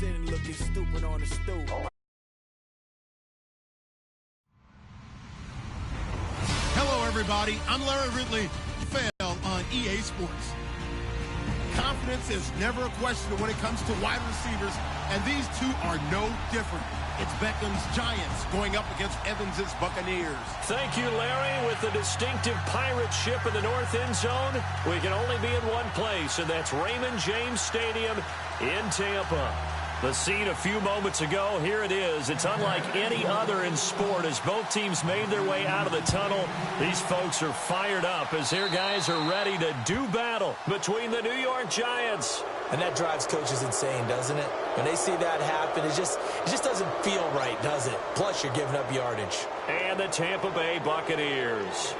sitting looking stupid on the stoop. Hello, everybody. I'm Larry Ridley, fail on EA Sports. Confidence is never a question when it comes to wide receivers, and these two are no different. It's Beckham's Giants going up against Evans's Buccaneers. Thank you, Larry. With the distinctive pirate ship in the north end zone, we can only be in one place, and that's Raymond James Stadium in Tampa. The scene a few moments ago, here it is. It's unlike any other in sport as both teams made their way out of the tunnel. These folks are fired up as their guys are ready to do battle between the New York Giants. And that drives coaches insane, doesn't it? When they see that happen, it just doesn't feel right, does it? Plus, you're giving up yardage. And the Tampa Bay Buccaneers.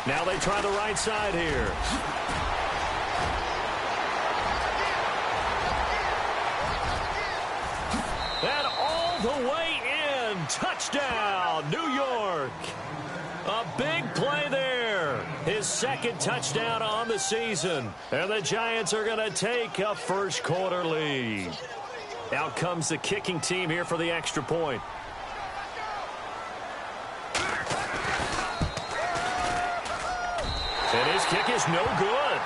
Now they try the right side here. And all the way in. Touchdown, New York. A big play there. His second touchdown on the season. And the Giants are going to take a first quarter lead. Out comes the kicking team here for the extra point. And his kick is no good.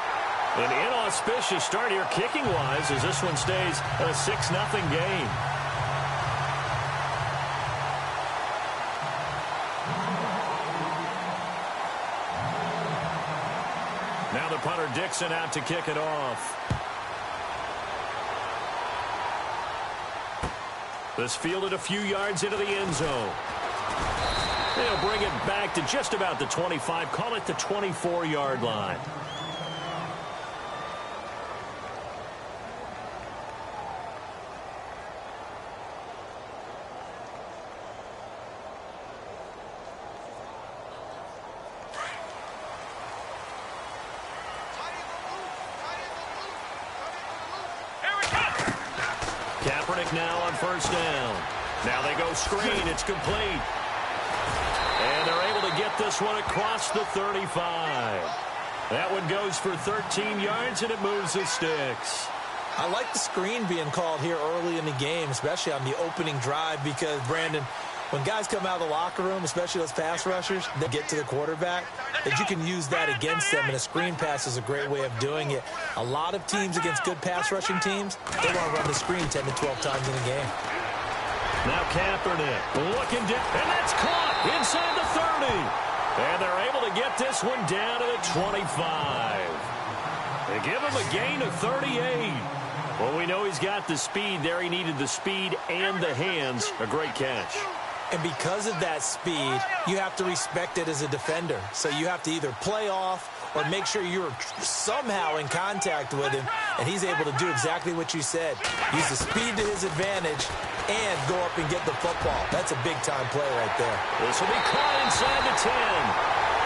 An inauspicious start here kicking-wise as this one stays a 6-0 game. Now the punter Dixon out to kick it off. This fielded a few yards into the end zone. They'll bring it back to just about the 25. Call it the 24-yard line. Kaepernick now on first down. Now they go screen. It's complete. And they're able to get this one across the 35. That one goes for 13 yards, and it moves the sticks. I like the screen being called here early in the game, especially on the opening drive, because, Brandon, when guys come out of the locker room, especially those pass rushers, they get to the quarterback, that you can use that against them, and a screen pass is a great way of doing it. A lot of teams against good pass rushing teams, they want to run the screen 10 to 12 times in a game. Now Kaepernick looking down, and that's caught inside the 30. And they're able to get this one down to the 25. They give him a gain of 38. Well, we know he's got the speed there. He needed the speed and the hands. A great catch. And because of that speed, you have to respect it as a defender. So you have to either play off or make sure you're somehow in contact with him, and he's able to do exactly what you said. Use the speed to his advantage and go up and get the football. That's a big-time play right there. This will be caught inside the 10.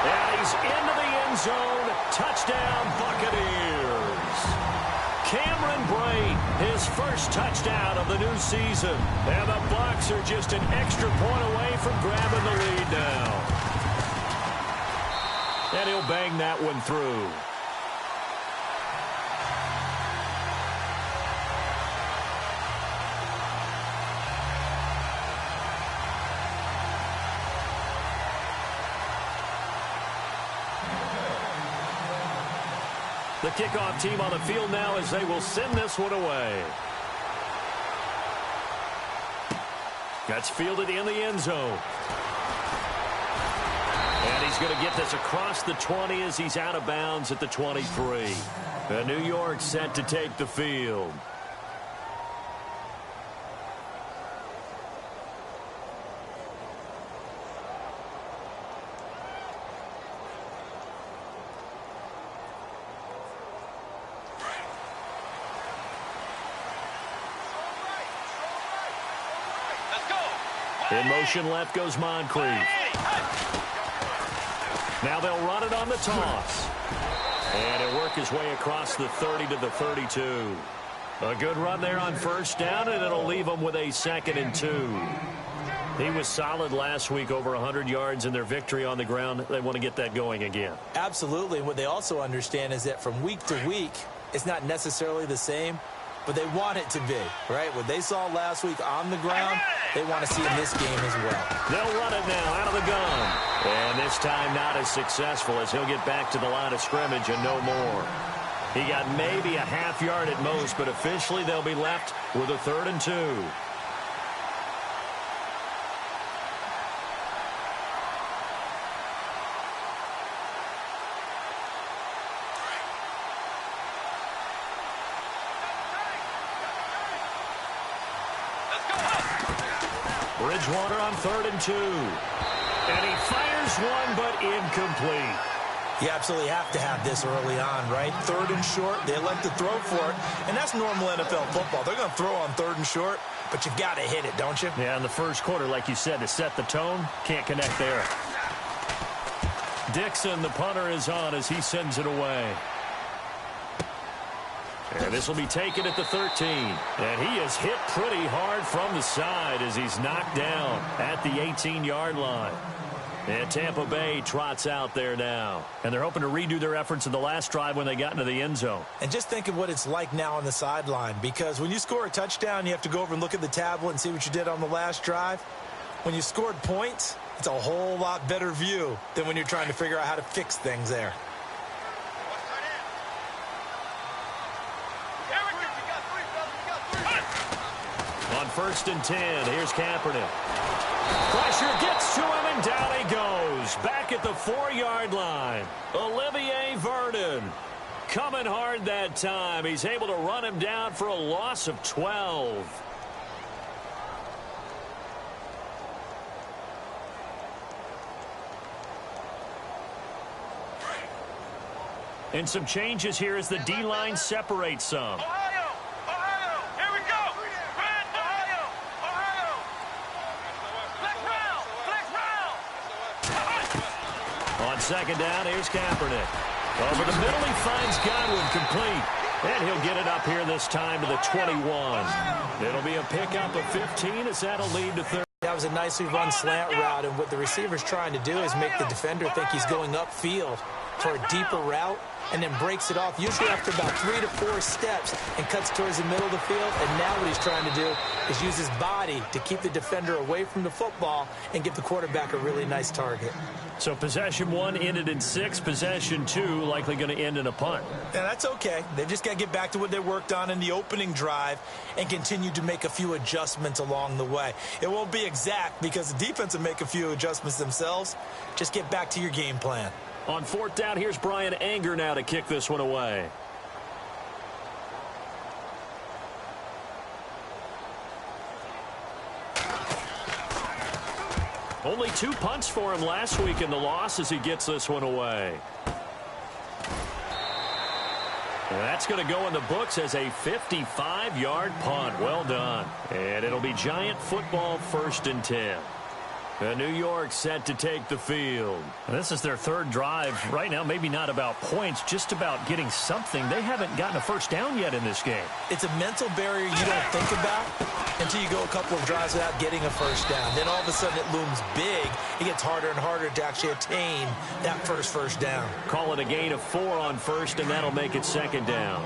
And he's into the end zone. Touchdown, Buccaneers. Cameron Brate, his first touchdown of the new season. And the Bucs are just an extra point away from grabbing the lead now. And he'll bang that one through. The kickoff team on the field now as they will send this one away. That's fielded in the end zone. And he's going to get this across the 20 as he's out of bounds at the 23. And New York set to take the field. In motion left goes Moncrief. Now they'll run it on the toss. And it'll work his way across the 30 to the 32. A good run there on first down, and it'll leave them with a 2nd and 2. He was solid last week, over 100 yards in their victory on the ground. They want to get that going again. Absolutely. And what they also understand is that from week to week, it's not necessarily the same, but they want it to be, right? What they saw last week on the ground, they want to see in this game as well. They'll run it now out of the gun. And this time not as successful, as he'll get back to the line of scrimmage and no more. He got maybe a half yard at most, but officially they'll be left with a 3rd and 2. Bridgewater on 3rd and 2. And he fires one, but incomplete. You absolutely have to have this early on, right? 3rd and short, they elect to throw for it, and that's normal NFL football. They're going to throw on 3rd and short, but you've got to hit it, don't you? Yeah, in the first quarter, like you said, to set the tone, can't connect there. Dixon, the punter, is on as he sends it away. And this will be taken at the 13. And he is hit pretty hard from the side as he's knocked down at the 18-yard line. And Tampa Bay trots out there now. And they're hoping to redo their efforts in the last drive when they got into the end zone. And just think of what it's like now on the sideline, because when you score a touchdown, you have to go over and look at the tablet and see what you did on the last drive. When you scored points, it's a whole lot better view than when you're trying to figure out how to fix things there. On 1st and 10, here's Kaepernick. Pressure gets to him, and down he goes. Back at the 4-yard line. Olivier Vernon coming hard that time. He's able to run him down for a loss of 12. And some changes here as the D-line separates some. On 2nd down, here's Kaepernick. Over the middle, he finds Godwin complete. And he'll get it up here this time to the 21. It'll be a pickup of 15 as that'll lead to 30. That was a nicely run slant route, and what the receiver's trying to do is make the defender think he's going upfield for a deeper route, and then breaks it off, usually after about 3 to 4 steps, and cuts towards the middle of the field. And now what he's trying to do is use his body to keep the defender away from the football and give the quarterback a really nice target. So possession 1 ended in 6. Possession 2 likely going to end in a punt. Yeah, that's okay. They've just got to get back to what they worked on in the opening drive and continue to make a few adjustments along the way. It won't be exact because the defense will make a few adjustments themselves. Just get back to your game plan. On 4th down, here's Brian Anger now to kick this one away. Only 2 punts for him last week in the loss as he gets this one away. And that's going to go in the books as a 55-yard punt. Well done. And it'll be Giant football 1st and 10. New York set to take the field. And this is their 3rd drive. Right now, maybe not about points, just about getting something. They haven't gotten a first down yet in this game. It's a mental barrier you don't think about until you go a couple of drives without getting a first down. Then all of a sudden it looms big. It gets harder and harder to actually attain that first down. Call it a gain of 4 on 1st, and that'll make it 2nd down.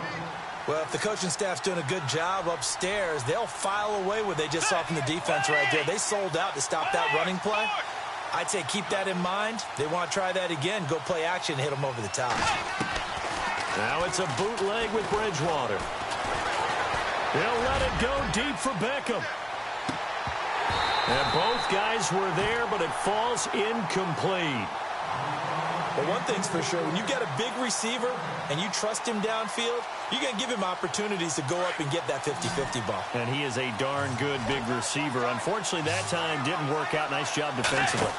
Well, if the coaching staff's doing a good job upstairs, they'll file away what they just saw from the defense right there. They sold out to stop that running play. I'd say keep that in mind. They want to try that again. Go play action and hit them over the top. Now it's a bootleg with Bridgewater. They'll let it go deep for Beckham. And both guys were there, but it falls incomplete. But one thing's for sure, when you get a big receiver and you trust him downfield, you're going to give him opportunities to go up and get that 50-50 ball. And he is a darn good big receiver. Unfortunately, that time didn't work out. Nice job defensively.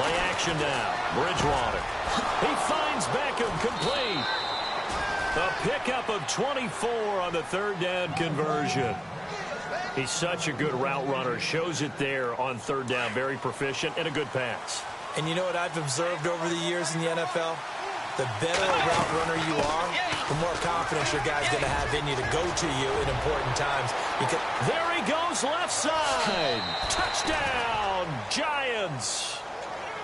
Play action now. Bridgewater. He finds Beckham complete. A pickup of 24 on the 3rd down conversion. He's such a good route runner. Shows it there on third down. Very proficient and a good pass. And you know what I've observed over the years in the NFL? The better a route runner you are, the more confidence your guy's going to have in you to go to you in important times. Because there he goes, left side. Touchdown, Giants.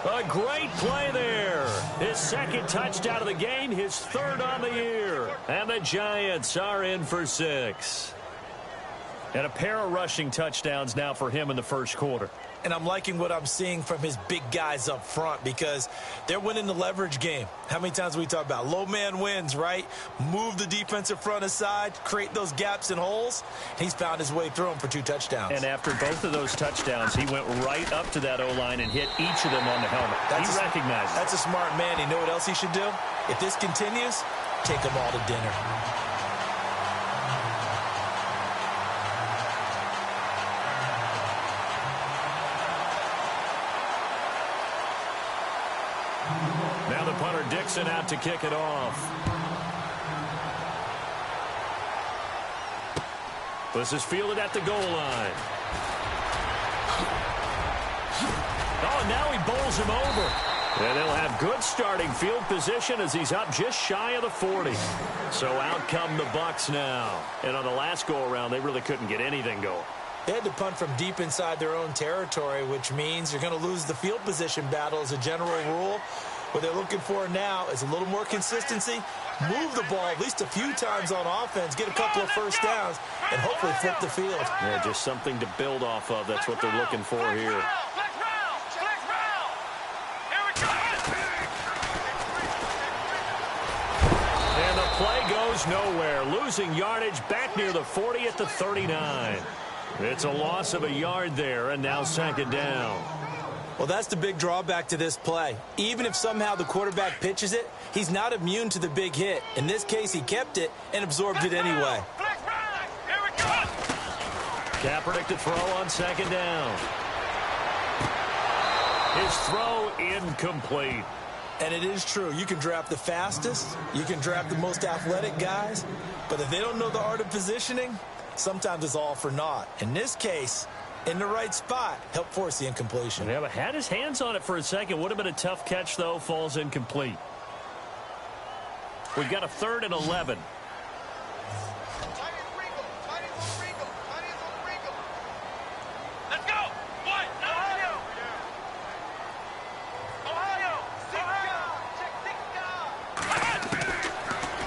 A great play there. His second touchdown of the game, his third on the year. And the Giants are in for 6. And a pair of rushing touchdowns now for him in the first quarter. And I'm liking what I'm seeing from his big guys up front because they're winning the leverage game. How many times we talk about low man wins, right? Move the defensive front aside, create those gaps and holes. He's found his way through them for 2 touchdowns. And after both of those touchdowns, he went right up to that O-line and hit each of them on the helmet. He recognized it. That's a smart man. You know what else he should do? If this continues, take them all to dinner. Now the punter Dixon out to kick it off. This is fielded at the goal line. Oh, now he bowls him over. And they'll have good starting field position as he's up just shy of the 40. So out come the Bucs now. And on the last go-around, they really couldn't get anything going. They had to punt from deep inside their own territory, which means you're going to lose the field position battle as a general rule. What they're looking for now is a little more consistency, move the ball at least a few times on offense, get a couple of first downs, and hopefully flip the field. Yeah, just something to build off of. That's what they're looking for here. And the play goes nowhere. Losing yardage back near the 40 at the 39. It's a loss of a yard there, and now second down. Well, that's the big drawback to this play. Even if somehow the quarterback pitches it, he's not immune to the big hit. In this case, he kept it and absorbed it anyway. Kaepernick to throw on second down. His throw incomplete. And it is true. You can draft the fastest. You can draft the most athletic guys. But if they don't know the art of positioning, sometimes it's all for naught. In this case, in the right spot, help force the incompletion. Yeah, but had his hands on it for a second. Would have been a tough catch, though. Falls incomplete. We've got a 3rd and 11. Let's go! What? Ohio!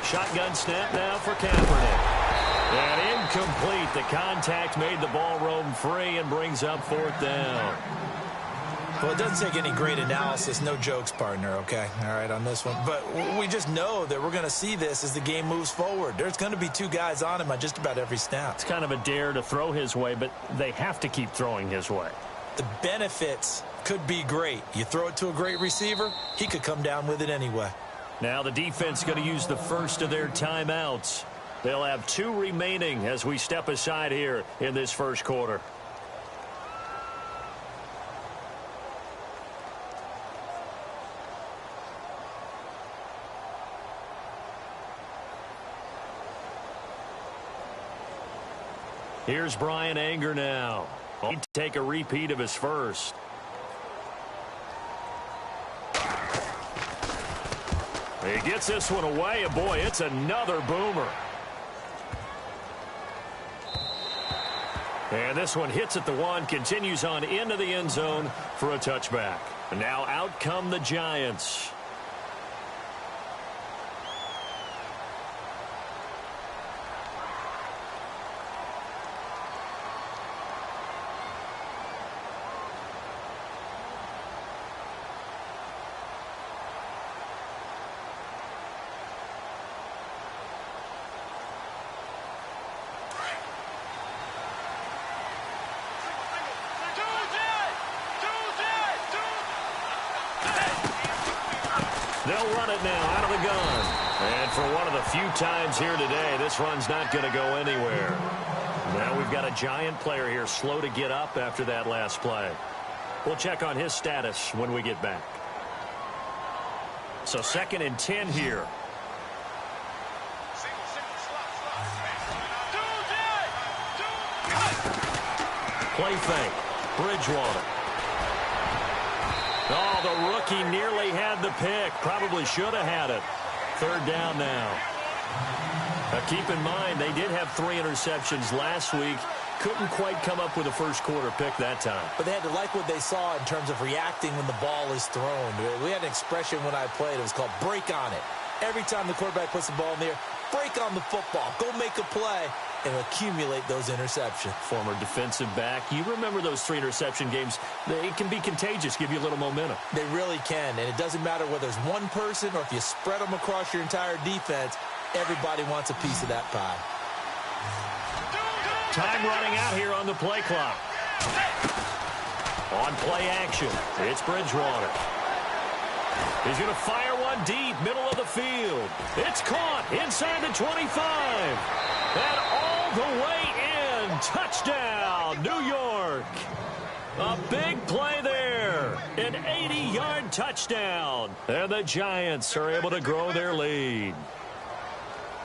Shotgun snap now for Kaepernick. And incomplete. The contact made the ball roam free and brings up 4th down. Well, it doesn't take any great analysis. No jokes, partner, okay? All right, on this one. But we just know that we're going to see this as the game moves forward. There's going to be 2 guys on him on just about every snap. It's kind of a dare to throw his way, but they have to keep throwing his way. The benefits could be great. You throw it to a great receiver, he could come down with it anyway. Now the defense going to use the first of their timeouts. They'll have 2 remaining as we step aside here in this first quarter. Here's Brian Anger now. He'd take a repeat of his first. He gets this one away, and boy, it's another boomer. And this one hits at the 1, continues on into the end zone for a touchback. And now out come the Giants. They'll run it now out of the gun. And for one of the few times here today, this run's not going to go anywhere. Now we've got a Giant player here slow to get up after that last play. We'll check on his status when we get back. So 2nd and 10 here. Play fake. Bridgewater. Oh, the rookie nearly had the pick. Probably should have had it. Third down now. Now keep in mind, they did have 3 interceptions last week. Couldn't quite come up with a first-quarter pick that time. But they had to like what they saw in terms of reacting when the ball is thrown. We had an expression when I played. It was called break on it. Every time the quarterback puts the ball in the air, break on the football. Go make a play and accumulate those interceptions. Former defensive back. You remember those 3 interception games. They can be contagious, give you a little momentum. They really can, and it doesn't matter whether it's one person or if you spread them across your entire defense. Everybody wants a piece of that pie. Time running out here on the play clock. On play action, it's Bridgewater. He's going to fire one deep, middle of the field. It's caught inside the 25. And all the way in. Touchdown, New York. A big play there. An 80-yard touchdown. And the Giants are able to grow their lead.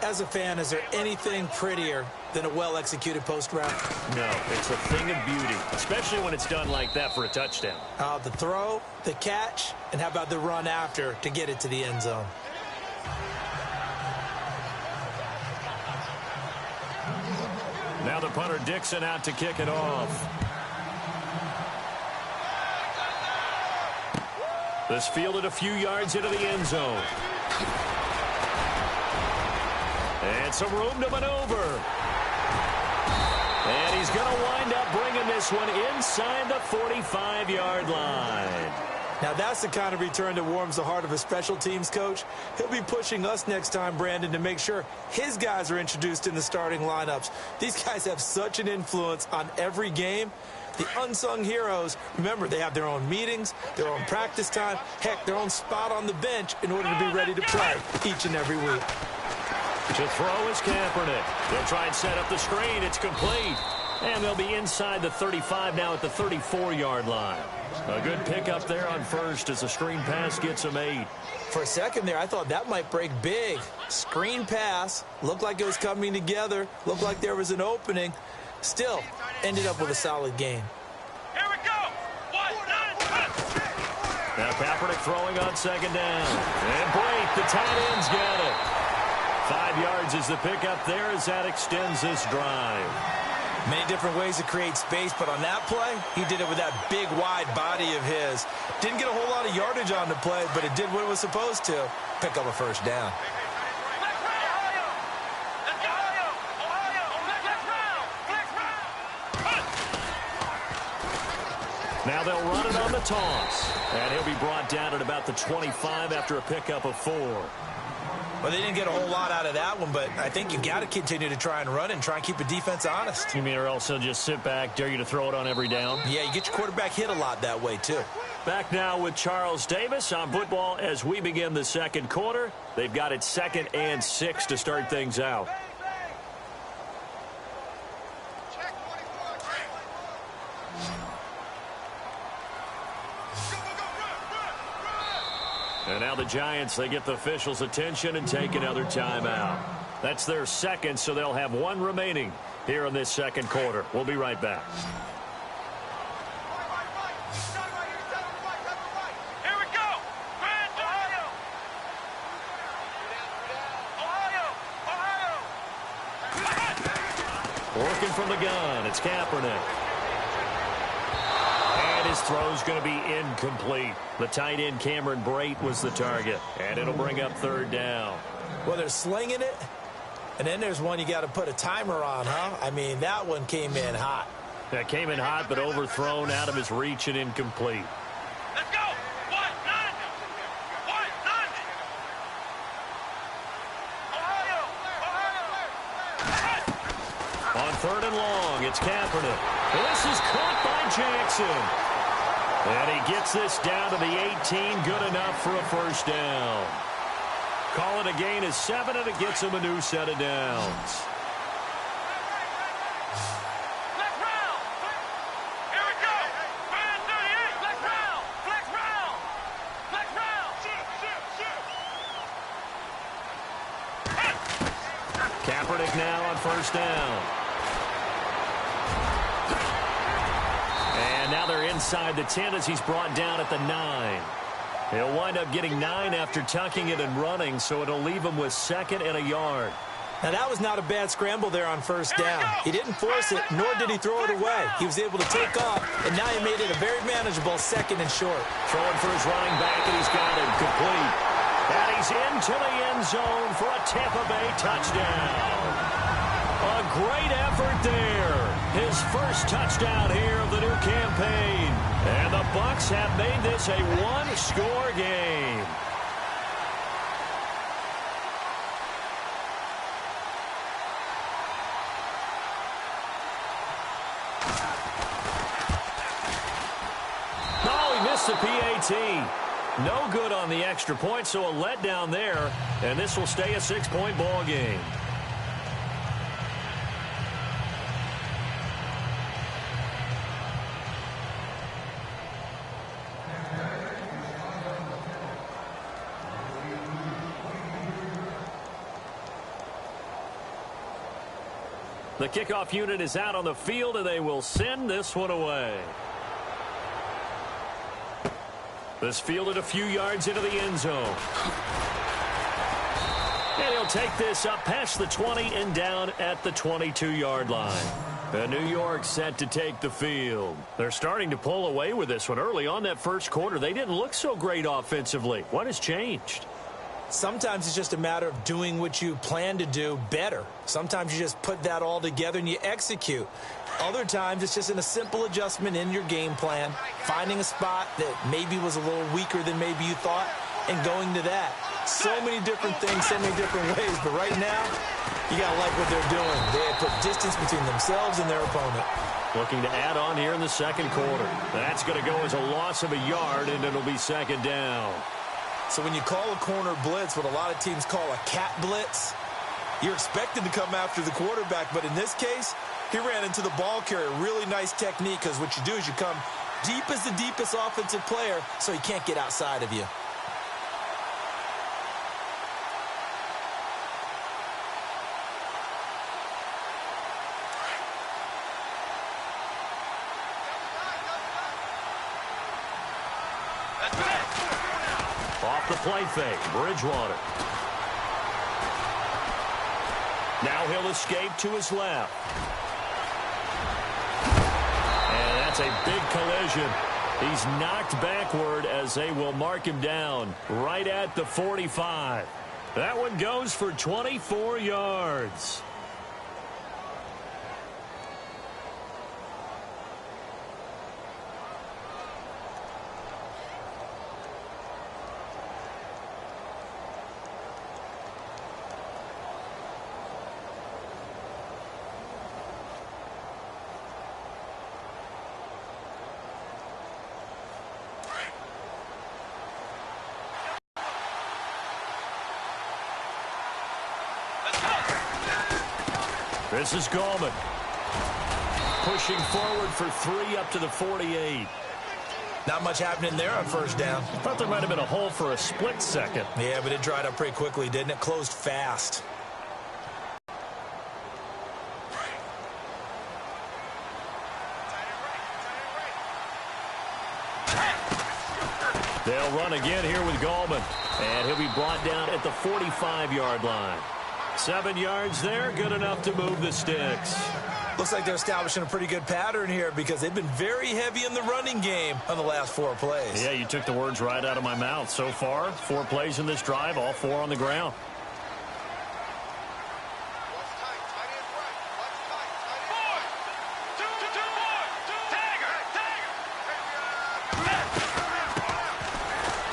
As a fan, is there anything prettier than a well-executed post route? No, it's a thing of beauty, especially when it's done like that for a touchdown. The throw, the catch, and how about the run after to get it to the end zone? Now the punter Dixon out to kick it off. This fielded a few yards into the end zone. And some room to maneuver. And he's going to wind up bringing this one inside the 45-yard line. Now that's the kind of return that warms the heart of a special teams coach. He'll be pushing us next time, Brandon, to make sure his guys are introduced in the starting lineups. These guys have such an influence on every game. The unsung heroes, remember, they have their own meetings, their own practice time, heck, their own spot on the bench in order to be ready to play each and every week. To throw is Kaepernick. They'll try and set up the screen. It's complete. And they'll be inside the 35 now at the 34-yard line. A good pickup there on first as the screen pass gets them 8. For a second there, I thought that might break big. Screen pass. Looked like it was coming together. Looked like there was an opening. Still, ended up with a solid game. Here we go. 1, 9, 10. Now Kaepernick throwing on second down. And Blake, the tight end's got it. 5 yards is the pickup there as that extends this drive. Many different ways to create space, but on that play, he did it with that big, wide body of his. Didn't get a whole lot of yardage on the play, but it did what it was supposed to. Pick up a first down. Now they'll run it on the toss. And he'll be brought down at about the 25 after a pickup of 4. Well, they didn't get a whole lot out of that one, but I think you got to continue to try and run and try and keep the defense honest. You mean or else they'll just sit back, dare you to throw it on every down? Yeah, you get your quarterback hit a lot that way, too. Back now with Charles Davis on football as we begin the second quarter. They've got it 2nd and 6 to start things out. And now the Giants, they get the officials' attention and take another timeout. That's their second, so they'll have 1 remaining here in this second quarter. We'll be right back. Here we go. Ohio. Working from the gun, it's Kaepernick. And his throw's going to be incomplete. The tight end, Cameron Brate, was the target. And it'll bring up 3rd down. Well, they're slinging it, and then there's one you got to put a timer on, huh? I mean, that one came in hot. That came in hot, but overthrown, out of his reach and incomplete. Let's go. 190. Ohio. On 3rd and long, it's Kaepernick. This is caught by Jackson. And he gets this down to the 18, good enough for a first down. Call it a gain of 7, and it gets him a new set of downs. Flex round. Here we go. 38. Flex round. Flex round. Flex round. Shoot. Kaepernick now on first down. inside the 10 as he's brought down at the 9. He'll wind up getting 9 after tucking it and running, so it'll leave him with 2nd and a yard. Now, that was not a bad scramble there on first down. He didn't force it, nor did he throw it away. He was able to take off, and now he made it a very manageable 2nd and short. Throwing for his running back, and he's got him complete. And he's into the end zone for a Tampa Bay touchdown. A great effort there. His first touchdown here of the new campaign. And the Bucs have made this a one-score game. The PAT. No good on the extra point, so a letdown there, and this will stay a 6-point ball game. The kickoff unit is out on the field, and they will send this one away. This fielded a few yards into the end zone. And he'll take this up past the 20 and down at the 22-yard line. And New York set to take the field. They're starting to pull away with this one. Early on that first quarter, they didn't look so great offensively. What has changed? Sometimes it's just a matter of doing what you plan to do better. Sometimes you just put that all together and you execute. Other times it's just in a simple adjustment in your game plan, finding a spot that maybe was a little weaker than maybe you thought, and going to that. So many different things, so many different ways, but right now, you got to like what they're doing. They have put distance between themselves and their opponent. Looking to add on here in the second quarter. That's going to go as a loss of a yard, and it'll be 2nd down. So when you call a corner blitz, what a lot of teams call a cat blitz, you're expected to come after the quarterback, but in this case, he ran into the ball carrier. Really nice technique, because what you do is you come deep as the deepest offensive player, so he can't get outside of you. Off the play fake, Bridgewater. Now he'll escape to his left. And that's a big collision. He's knocked backward as they will mark him down right at the 45. That one goes for 24 yards. This is Gallman. Pushing forward for 3 up to the 48. Not much happening there on first down. I thought there might have been a hole for a split second. Yeah, but it dried up pretty quickly, didn't it? Closed fast. They'll run again here with Gallman. And he'll be brought down at the 45-yard line. 7 yards there, good enough to move the sticks. Looks like they're establishing a pretty good pattern here because they've been very heavy in the running game on the last 4 plays. Yeah, you took the words right out of my mouth. So far, 4 plays in this drive, all 4 on the ground.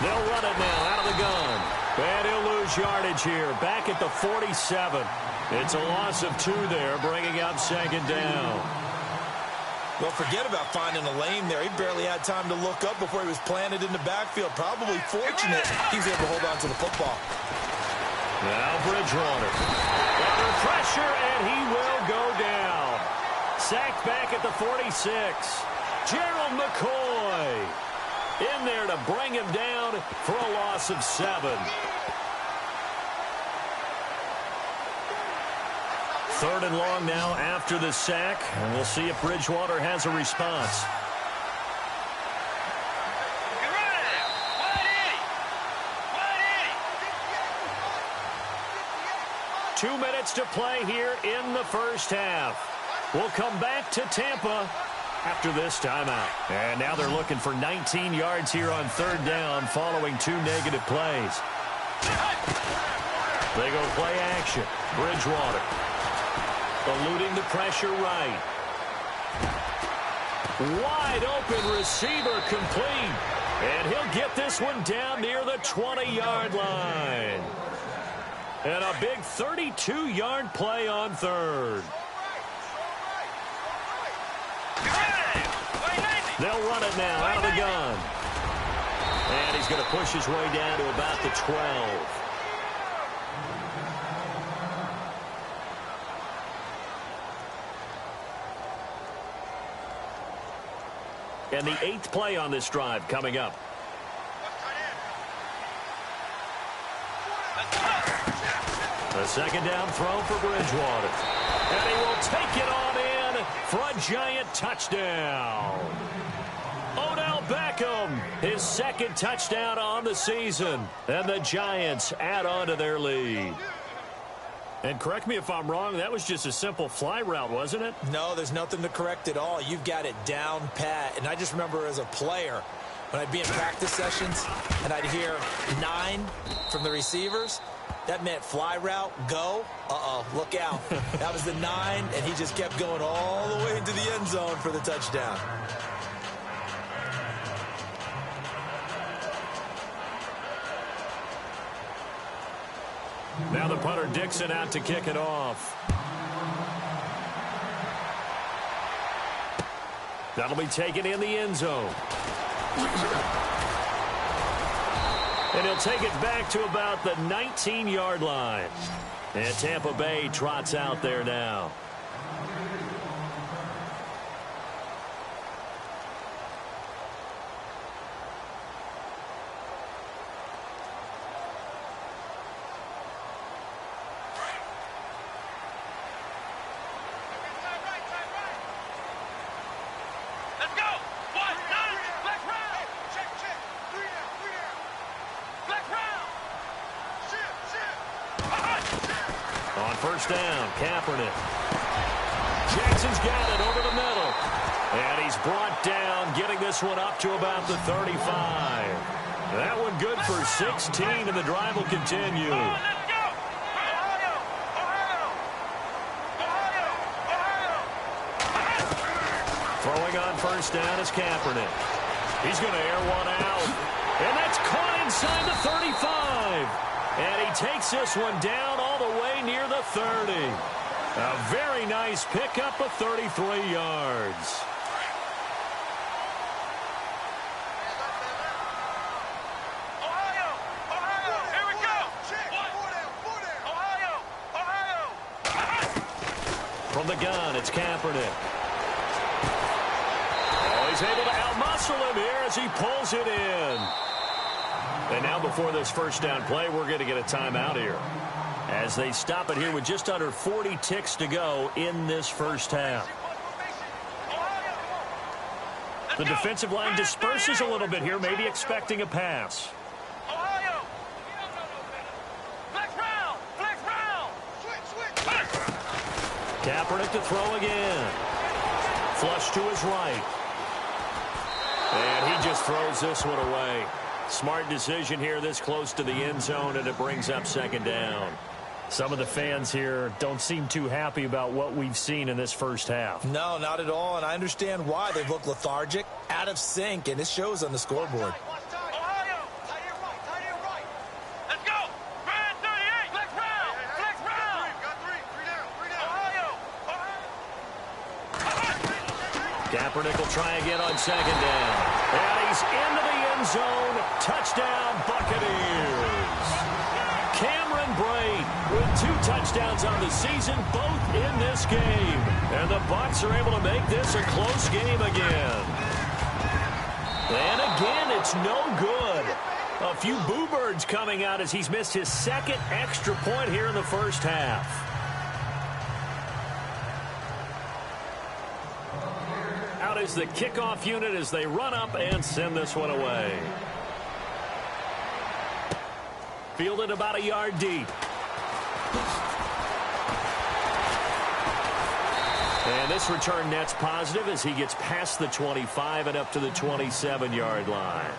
They'll run it now out of the gun. And he'll lose yardage here, back at the 47. It's a loss of 2 there, bringing up 2nd down. Well, forget about finding a lane there. He barely had time to look up before he was planted in the backfield. Probably fortunate he was able to hold on to the football. Now Bridgewater. Under pressure, and he will go down. Sacked back at the 46. Gerald McCoy in there to bring him down for a loss of 7. 3rd and long now after the sack, and we'll see if Bridgewater has a response. 2 minutes to play here in the first half. We'll come back to Tampa after this timeout. And now they're looking for 19 yards here on third down following 2 negative plays. They go play action. Bridgewater eluding the pressure right. Wide open receiver complete. And he'll get this one down near the 20-yard line. And a big 32-yard play on third. They'll run it now out of the gun. And he's going to push his way down to about the 12. And the 8th play on this drive coming up. A second down throw for Bridgewater. And he will take it on in for a giant touchdown. Odell Beckham, his 2nd touchdown on the season. And the Giants add on to their lead. And correct me if I'm wrong, that was just a simple fly route, wasn't it? No, there's nothing to correct at all. You've got it down pat. And I just remember as a player, when I'd be in practice sessions and I'd hear 9 from the receivers, that meant fly route, go. Look out. That was the 9, and he just kept going all the way into the end zone for the touchdown. Now the punter Dixon out to kick it off. That'll be taken in the end zone. And he'll take it back to about the 19-yard line. And Tampa Bay trots out there now. First down, Kaepernick. Jackson's got it over the middle. And he's brought down, getting this one up to about the 35. That one good for 16, and the drive will continue. Throwing on first down is Kaepernick. He's going to air one out. And that's caught inside the 35. And he takes this one down all the way near the 30. A very nice pickup of 33 yards. From the gun, it's Kaepernick. Oh, he's able to outmuscle him here as he pulls it in. And now before this first down play, we're going to get a timeout here as they stop it here with just under 40 ticks to go in this first half. The defensive line disperses a little bit here, maybe expecting a pass. Kaepernick to throw again. Flush to his right. And he just throws this one away. Smart decision here this close to the end zone, and it brings up second down. Some of the fans here don't seem too happy about what we've seen in this first half. No, not at all, and I understand why. They've looked lethargic, out of sync, and it shows on the scoreboard. Kaepernick will try again on second down. And he's into the end zone. Touchdown, Buccaneers. Cameron Brate with 2 touchdowns on the season, both in this game. And the Bucs are able to make this a close game again. And again, it's no good. A few boo birds coming out as he's missed his 2nd extra point here in the first half. Out is the kickoff unit as they run up and send this one away. Fielded about a yard deep. And this return net's positive as he gets past the 25 and up to the 27-yard line.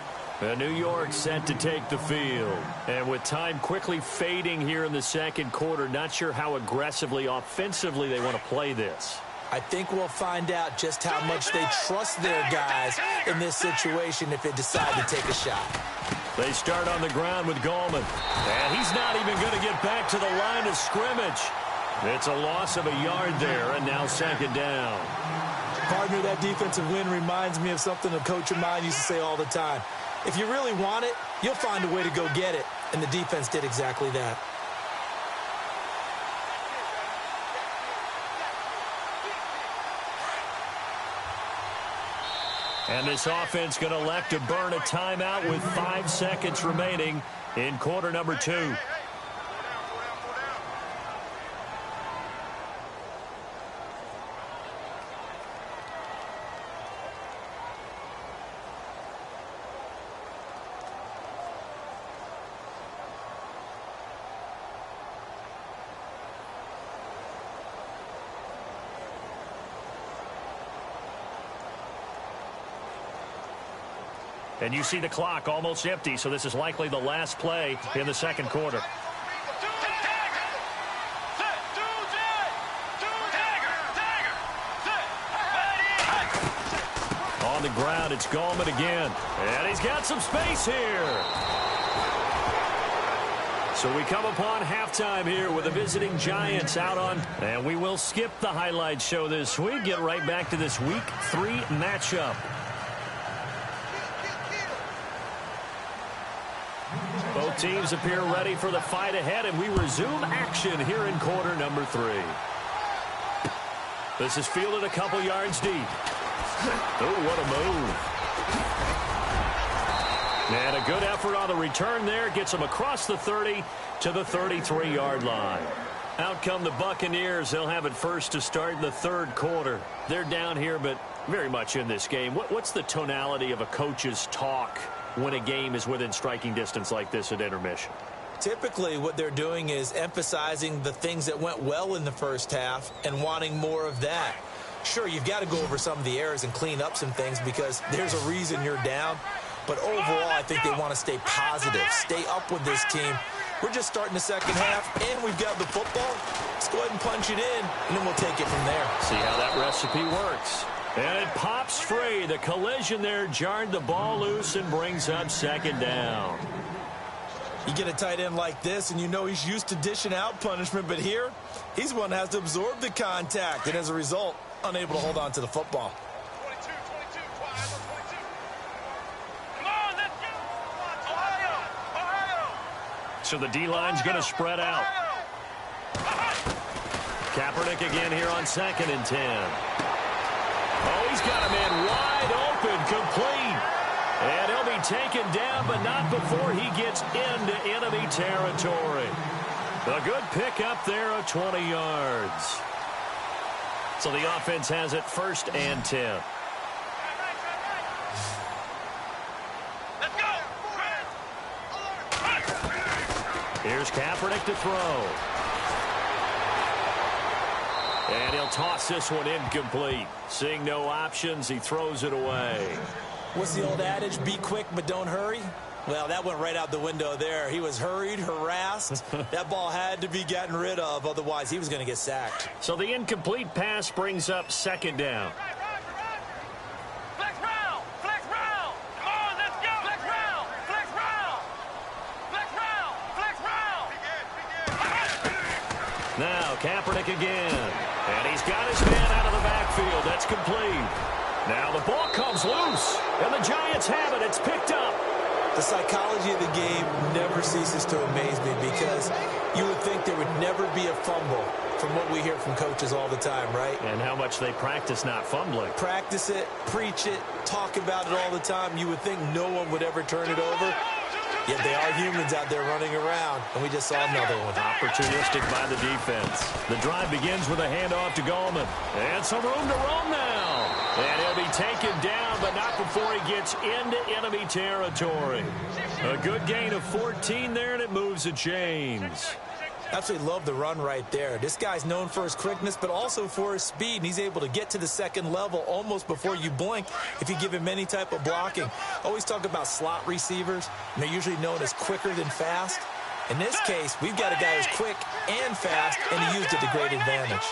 New York set to take the field. And with time quickly fading here in the second quarter, not sure how aggressively, offensively they want to play this. I think we'll find out just how much they trust their guys in this situation if they decide to take a shot. They start on the ground with Gallman. And he's not even going to get back to the line of scrimmage. It's a loss of a yard there, and now second down. Partner, that defensive win reminds me of something a coach of mine used to say all the time. If you really want it, you'll find a way to go get it. And the defense did exactly that. And this offense going to elect to burn a timeout with 5 seconds remaining in quarter number 2. And you see the clock almost empty, so this is likely the last play in the second quarter. On the ground, it's Gallman again. And he's got some space here. So we come upon halftime here with the visiting Giants out on. And we will skip the highlight show this week. Get right back to this Week 3 matchup. Both teams appear ready for the fight ahead, and we resume action here in quarter number 3. This is fielded a couple yards deep. Oh, what a move. And a good effort on the return there. Gets them across the 30 to the 33-yard line. Out come the Buccaneers. They'll have it first to start in the third quarter. They're down here, but very much in this game. What's the tonality of a coach's talk when a game is within striking distance like this at intermission? Typically, what they're doing is emphasizing the things that went well in the first half and wanting more of that. Sure, you've got to go over some of the errors and clean up some things because there's a reason you're down. But overall, I think they want to stay positive, stay up with this team. We're just starting the second half, and we've got the football. Let's go ahead and punch it in, and then we'll take it from there. See how that recipe works. And it pops free. The collision there jarred the ball loose and brings up second down. You get a tight end like this, and you know he's used to dishing out punishment, but here, he's one that has to absorb the contact, and as a result, unable to hold on to the football. 22, 22, come on, let's go. Ohio. So the D-line's going to spread out. Kaepernick again here on 2nd and 10. Oh, he's got a man wide open, complete. And he'll be taken down, but not before he gets into enemy territory. A good pickup there of 20 yards. So the offense has it 1st and 10. Let's go. Here's Kaepernick to throw. And he'll toss this one incomplete. Seeing no options, he throws it away. What's the old adage? Be quick, but don't hurry. Well, that went right out the window there. He was hurried, harassed. That ball had to be gotten rid of. Otherwise, he was going to get sacked. So the incomplete pass brings up 2nd down. Flex round. Flex round. Come on, let's go. Flex round. Flex round. Flex round. Flex round. Now Kaepernick again. And he's got his man out of the backfield. That's complete. Now the ball comes loose. And the Giants have it. It's picked up. The psychology of the game never ceases to amaze me because you would think there would never be a fumble from what we hear from coaches all the time, right? And how much they practice not fumbling. Practice it, preach it, talk about it all the time. You would think no one would ever turn it over. Yet they are humans out there running around, and we just saw another one. Opportunistic by the defense. The drive begins with a handoff to Gallman. And some room to roam now. And he'll be taken down, but not before he gets into enemy territory. A good gain of 14 there, and it moves to James. Absolutely love the run right there. This guy's known for his quickness, but also for his speed, and he's able to get to the second level almost before you blink if you give him any type of blocking. Always talk about slot receivers, and they're usually known as quicker than fast. In this case, we've got a guy who's quick and fast, and he used it to great advantage.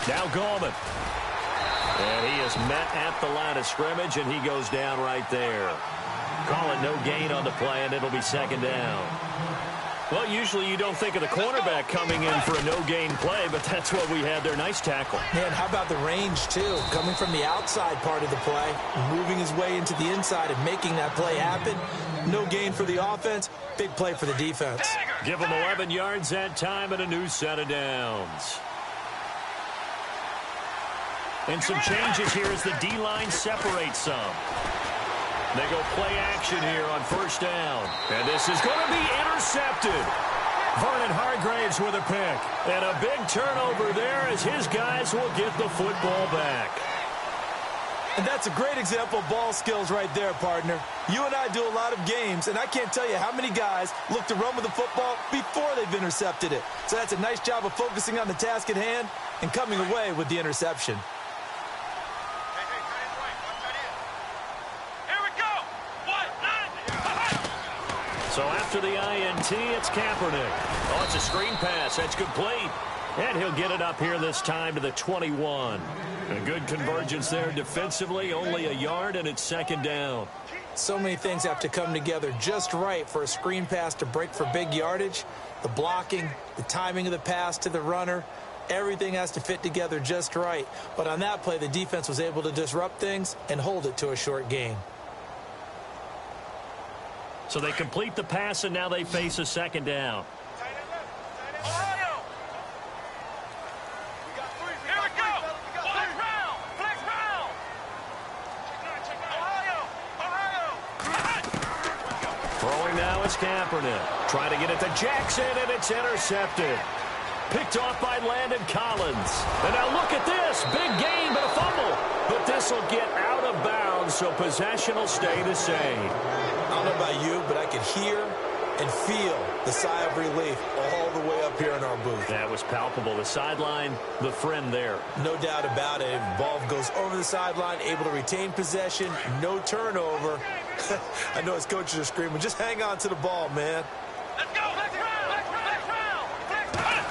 Now Gorman. And he is met at the line of scrimmage, and he goes down right there. Call it no gain on the play, and it'll be second down. Well, usually you don't think of the cornerback coming in for a no-gain play, but that's what we had there. Nice tackle. Man, how about the range, too? Coming from the outside part of the play, moving his way into the inside and making that play happen. No gain for the offense, big play for the defense. Give him 11 yards that time and a new set of downs. And some changes here as the D-line separates some. They go play action here on first down. And this is going to be intercepted. Vernon Hargraves with a pick. And a big turnover there as his guys will get the football back. And that's a great example of ball skills right there, partner. You and I do a lot of games, and I can't tell you how many guys look to run with the football before they've intercepted it. So that's a nice job of focusing on the task at hand and coming away with the interception. So after the INT, it's Kaepernick. Oh, it's a screen pass. That's complete. And he'll get it up here this time to the 21. A good convergence there defensively, only a yard, and it's second down. So many things have to come together just right for a screen pass to break for big yardage. The blocking, the timing of the pass to the runner, everything has to fit together just right. But on that play, the defense was able to disrupt things and hold it to a short gain. So they complete the pass, and now they face a second down. Ohio! Here we go! Flex round! Flex round! Ohio! Throwing now is Kaepernick. Trying to get it to Jackson, and it's intercepted. Picked off by Landon Collins. And now look at this. Big gain, but a fumble. But this will get out of bounds, so possession will stay the same. I don't know about you, but I could hear and feel the sigh of relief all the way up here in our booth. That was palpable. The sideline, the friend there. No doubt about it. Ball goes over the sideline, able to retain possession, no turnover. I know his coaches are screaming, just hang on to the ball, man. Let's go! Flex round! Flex round! Flex round!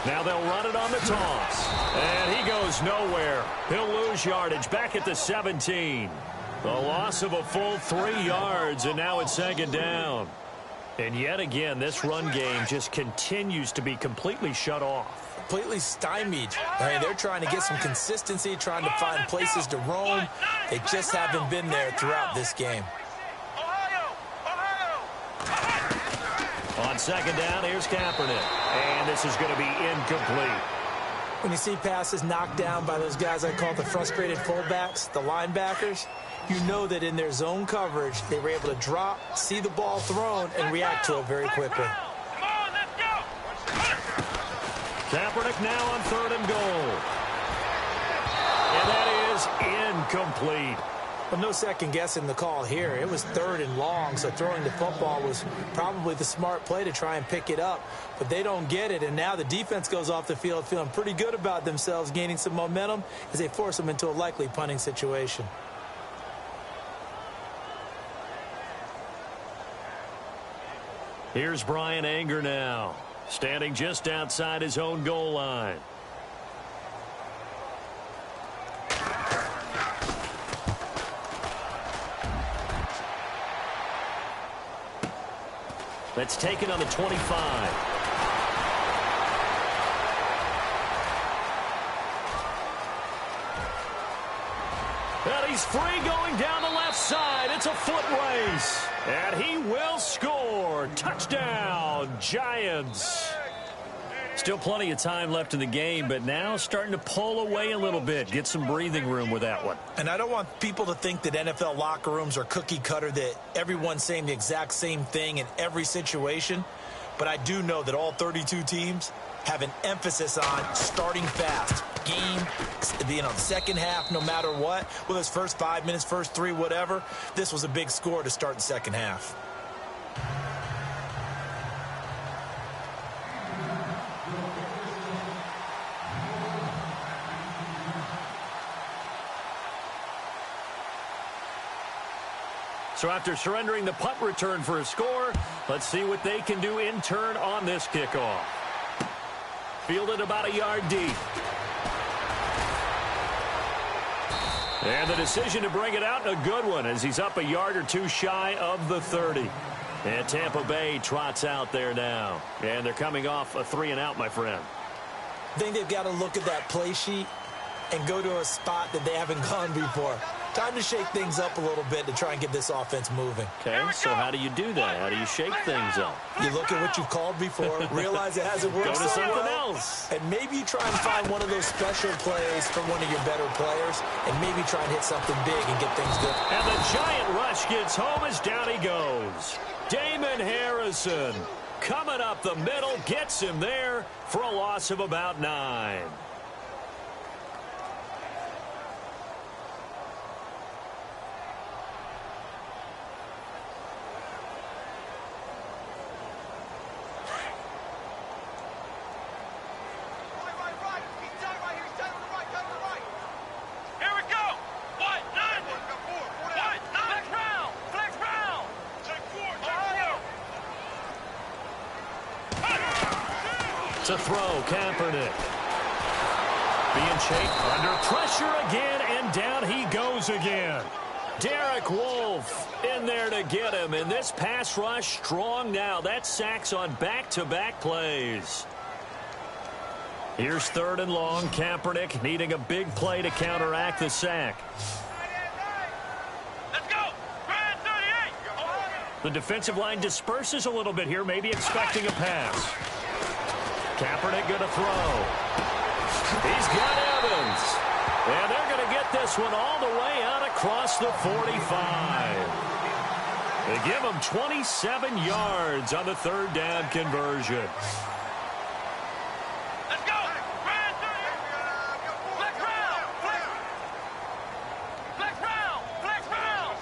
Now they'll run it on the toss. And he goes nowhere. He'll lose yardage back at the 17. The loss of a full 3 yards, and now it's second down. And yet again, this run game just continues to be completely shut off. Completely stymied. I mean, they're trying to get some consistency, trying to find places to roam. They just haven't been there throughout this game. On second down, here's Kaepernick. And this is going to be incomplete. When you see passes knocked down by those guys I call the frustrated fullbacks, the linebackers, you know that in their zone coverage, they were able to drop, see the ball thrown, and react to it very quickly. Come on, let's go! Kaepernick now on 3rd and goal. And that is incomplete. Well, no second guessing the call here. It was 3rd and long, so throwing the football was probably the smart play to try and pick it up. But they don't get it, and now the defense goes off the field feeling pretty good about themselves, gaining some momentum as they force them into a likely punting situation. Here's Brian Anger now, standing just outside his own goal line. That's taken on the 25. And he's free going down the left side. It's a foot race. And he will score. Touchdown, Giants. Still plenty of time left in the game, but now starting to pull away a little bit. Get some breathing room with that one. And I don't want people to think that NFL locker rooms are cookie cutter, that everyone's saying the exact same thing in every situation. But I do know that all 32 teams have an emphasis on starting fast. Game, the second half, no matter what, whether it's first 5 minutes, first 3, whatever. This was a big score to start the second half. So after surrendering the punt return for a score, let's see what they can do in turn on this kickoff. Fielded about a yard deep. And the decision to bring it out, a good one, as he's up a yard or two shy of the 30. And Tampa Bay trots out there now. And they're coming off a 3-and-out, my friend. I think they've got to look at that play sheet and go to a spot that they haven't gone before. Time to shake things up a little bit to try and get this offense moving. Okay, so how do you do that? How do you shake things up? You look at what you've called before, realize it hasn't worked Go to so something well, else. and maybe you try and find one of those special plays from one of your better players, and maybe try and hit something big and get things good. And the giant rush gets home as down he goes. Damon Harrison coming up the middle, gets him there for a loss of about 9. To throw, Kaepernick. Being chased under pressure again, and down he goes again. Derek Wolfe in there to get him, and this pass rush strong now. That's sacks on back-to-back plays. Here's 3rd and long. Kaepernick needing a big play to counteract the sack. Let's go! Grand 38! The defensive line disperses a little bit here, maybe expecting a pass. Kaepernick going to throw. He's got Evans. And they're going to get this one all the way out across the 45. They give him 27 yards on the 3rd down conversion. Let's go! Grand 38! Flex round! Flex round! Flex round!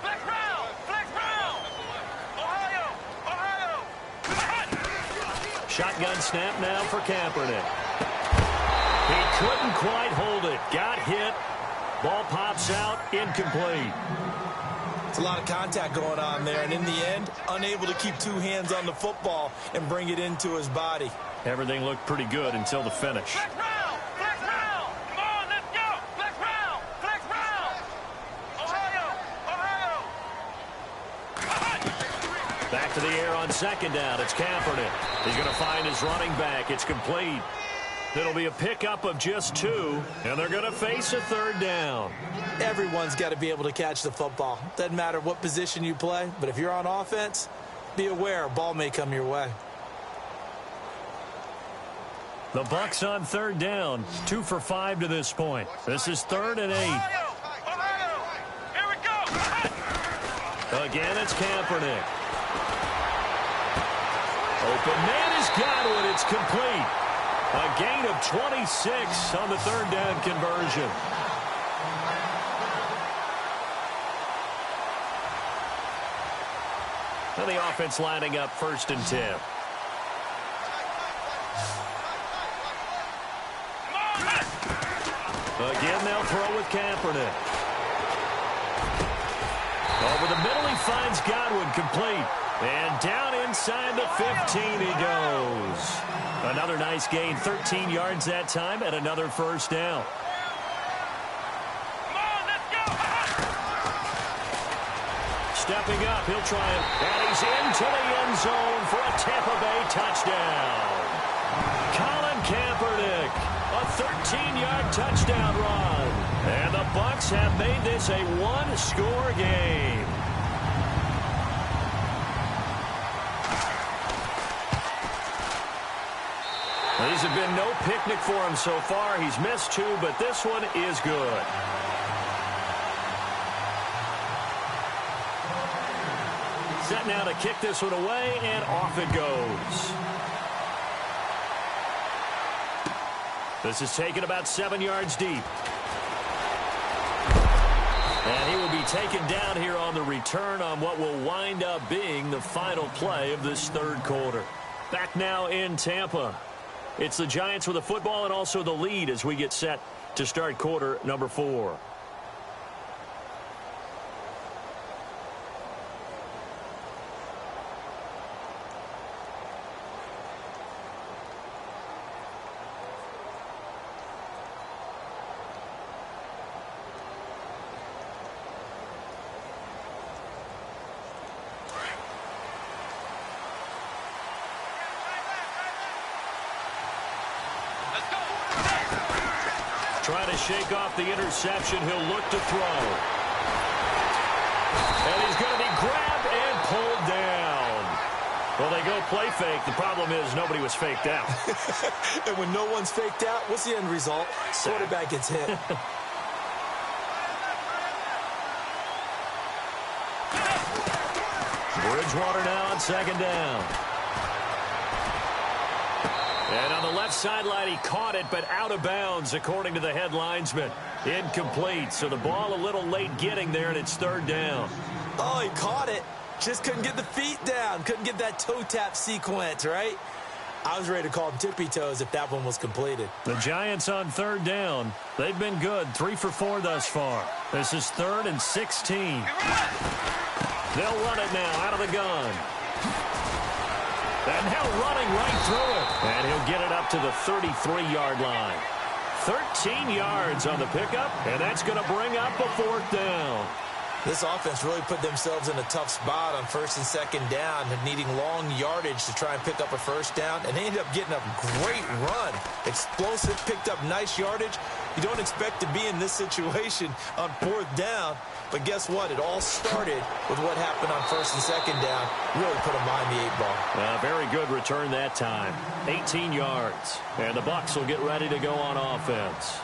Flex round! Flex round! Ohio! Shotgun snap now for Kaepernick. He couldn't quite hold it. Got hit. Ball pops out. Incomplete. It's a lot of contact going on there, and in the end, unable to keep 2 hands on the football and bring it into his body. Everything looked pretty good until the finish. Flex round! Flex round! Come on, let's go! Flex round! Flex round! Ohio! Back to the air on 2nd down. It's Kaepernick. He's going to find his running back. It's complete. It'll be a pickup of just 2, and they're going to face a 3rd down. Everyone's got to be able to catch the football. Doesn't matter what position you play, but if you're on offense, be aware a ball may come your way. The Bucs on 3rd down. 2 for 5 to this point. This is 3rd and 8. Ohio! Here we go! Again, it's Kaepernick. Open man has got it. It's complete. A gain of 26 on the 3rd down conversion. And the offense lining up 1st and 10. Again, they'll throw with Kaepernick. Over the middle, he finds Godwin, complete. And down inside the 15 he goes. Another nice gain, 13 yards that time, and another 1st down. Come on, let's go! Stepping up, he'll try it. And he's into the end zone for a Tampa Bay touchdown. Colin Kaepernick, a 13-yard touchdown run. And the Bucs have made this a 1-score game. These have been no picnic for him so far. He's missed 2, but this one is good. Set now to kick this one away, and off it goes. This is taken about 7 yards deep. And he will be taken down here on the return on what will wind up being the final play of this 3rd quarter. Back now in Tampa. It's the Giants with the football and also the lead as we get set to start quarter number 4. trying to shake off the interception. He'll look to throw. And he's going to be grabbed and pulled down. Well, they go play fake. The problem is nobody was faked out. And when no one's faked out, what's the end result? Quarterback gets hit. Bridgewater now on second down. And on the left sideline, he caught it, but out of bounds, according to the head linesman. Incomplete, so the ball a little late getting there, and it's third down. Oh, he caught it. Just couldn't get the feet down. Couldn't get that toe tap sequence, right? I was ready to call him tippy toes if that one was completed. The Giants on third down. They've been good, 3 for 4 thus far. This is 3rd and 16. They'll run it now out of the gun. And now running right through it. And he'll get it up to the 33-yard line. 13 yards on the pickup, and that's going to bring up a 4th down. This offense really put themselves in a tough spot on 1st and 2nd down, needing long yardage to try and pick up a 1st down, and they ended up getting a great run. Explosive, picked up nice yardage. You don't expect to be in this situation on 4th down, but guess what? It all started with what happened on 1st and 2nd down. Really put them behind the 8 ball. Very good return that time. 18 yards. And the Bucs will get ready to go on offense.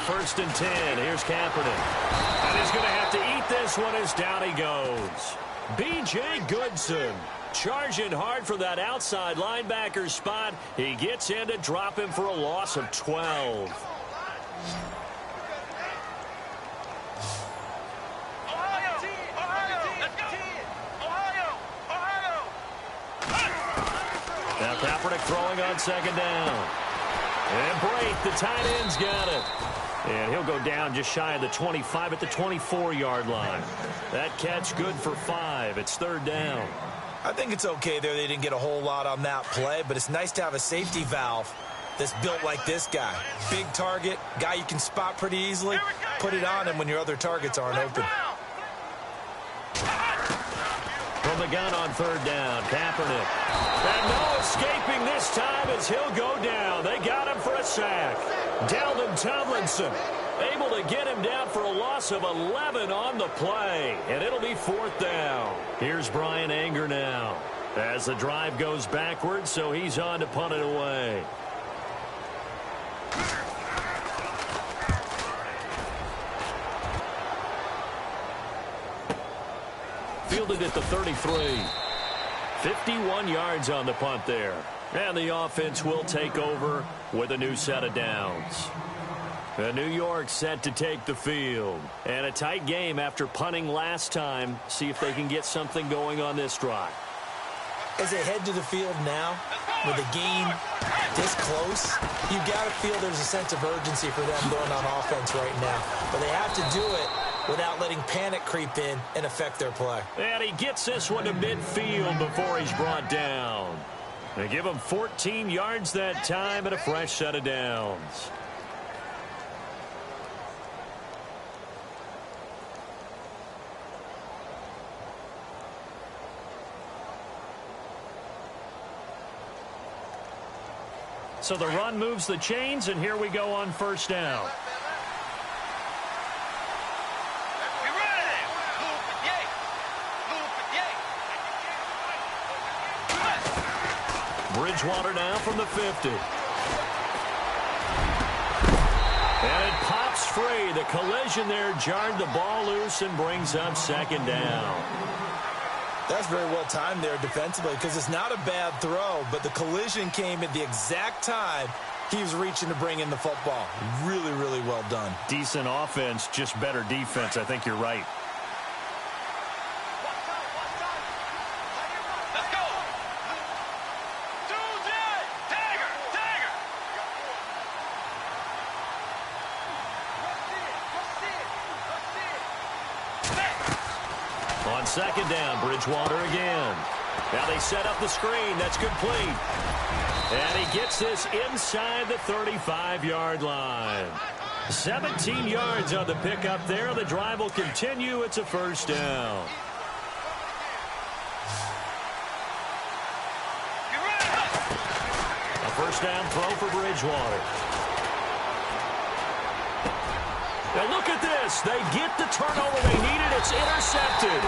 First and 10. Here's Kaepernick. And he's going to have to eat this one as down he goes. B.J. Goodson charging hard for that outside linebacker spot. He gets in to drop him for a loss of 12. Now Kaepernick throwing on second down. And Brate, the tight end's got it. And he'll go down just shy of the 25 at the 24-yard line. That catch good for 5. It's 3rd down. I think it's okay there. They didn't get a whole lot on that play, but it's nice to have a safety valve that's built like this guy. Big target, guy you can spot pretty easily. Put it on him when your other targets aren't open. From the gun on 3rd down, Kaepernick. And no escaping this time as he'll go down. They got him for a sack. Dalvin Tomlinson able to get him down for a loss of 11 on the play. And it'll be 4th down. Here's Brian Anger now as the drive goes backwards, so he's on to punt it away. Fielded at the 33. 51 yards on the punt there. And the offense will take over with a new set of downs. New York set to take the field. And a tight game after punting last time. See if they can get something going on this drive. As they head to the field now, with the game this close, you got to feel there's a sense of urgency for them going on offense right now. But they have to do it without letting panic creep in and affect their play. And he gets this one to midfield before he's brought down. They give him 14 yards that time and a fresh set of downs. So the run moves the chains, and here we go on 1st down. Bridgewater now from the 50. And it pops free. The collision there jarred the ball loose and brings up 2nd down. That's very well timed there defensively because it's not a bad throw, but the collision came at the exact time he was reaching to bring in the football. Really, really well done. Decent offense, just better defense. I think you're right. On 2nd down, Bridgewater again. Now they set up the screen. That's complete. And he gets this inside the 35-yard line. 17 yards on the pickup there. The drive will continue. It's a first down. A first down throw for Bridgewater. Now look at this. They get the turnover they needed. It's intercepted.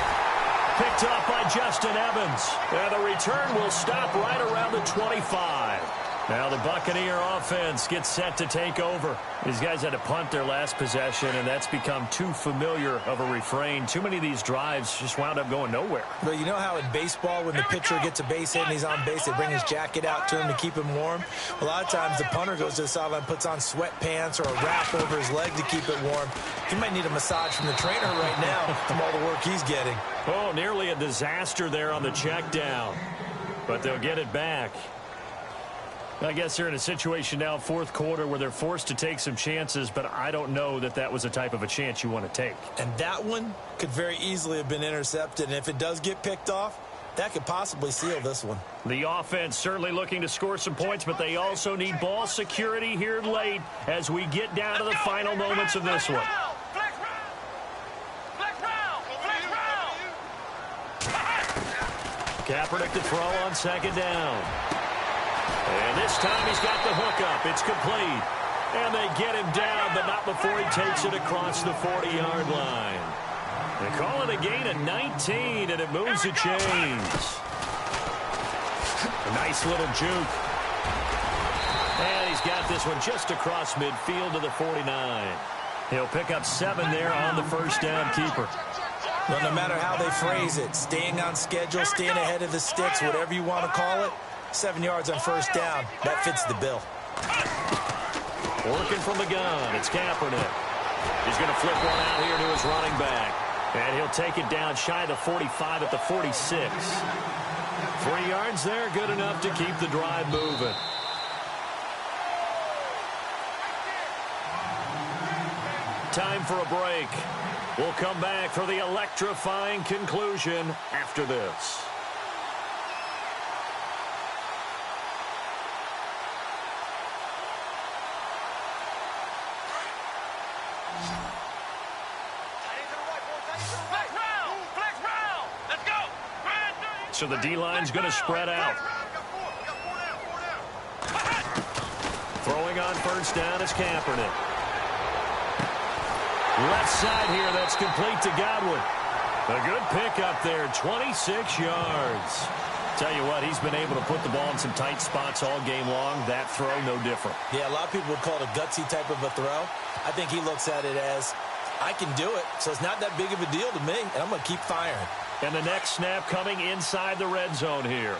Picked up by Justin Evans. And the return will stop right around the 25. Now the Buccaneer offense gets set to take over. These guys had to punt their last possession, and that's become too familiar of a refrain. Too many of these drives just wound up going nowhere. But you know how in baseball, when the pitcher gets a base hit and he's on base, they bring his jacket out to him to keep him warm? A lot of times the punter goes to the sideline, puts on sweatpants or a wrap over his leg to keep it warm. He might need a massage from the trainer right now from all the work he's getting. Oh, nearly a disaster there on the check down. But they'll get it back. I guess they're in a situation now, fourth quarter, where they're forced to take some chances, but I don't know that that was the type of a chance you want to take. And that one could very easily have been intercepted, and if it does get picked off, that could possibly seal this one. The offense certainly looking to score some points, but they also need ball security here late as we get down to the final moments of this one. Kaepernick to throw on second down. And this time he's got the hook up. It's complete. And they get him down, but not before he takes it across the 40-yard line. They call it a gain of 19, and it moves the chains. A nice little juke. And he's got this one just across midfield to the 49. He'll pick up 7 there on the first down keeper. Well, no matter how they phrase it, staying on schedule, staying ahead of the sticks, whatever you want to call it, 7 yards on first down. That fits the bill. Working from the gun. It's Kaepernick. He's going to flip one out here to his running back. And he'll take it down shy of the 45 at the 46. 3 yards there, good enough to keep the drive moving. Time for a break. We'll come back for the electrifying conclusion after this. So the D-line's going to spread out. Throwing on first down is Kaepernick. Left side here, that's complete to Godwin. A good pickup there, 26 yards. Tell you what, he's been able to put the ball in some tight spots all game long. That throw, no different. Yeah, a lot of people would call it a gutsy type of a throw. I think he looks at it as, I can do it, so it's not that big of a deal to me, and I'm going to keep firing. And the next snap coming inside the red zone here.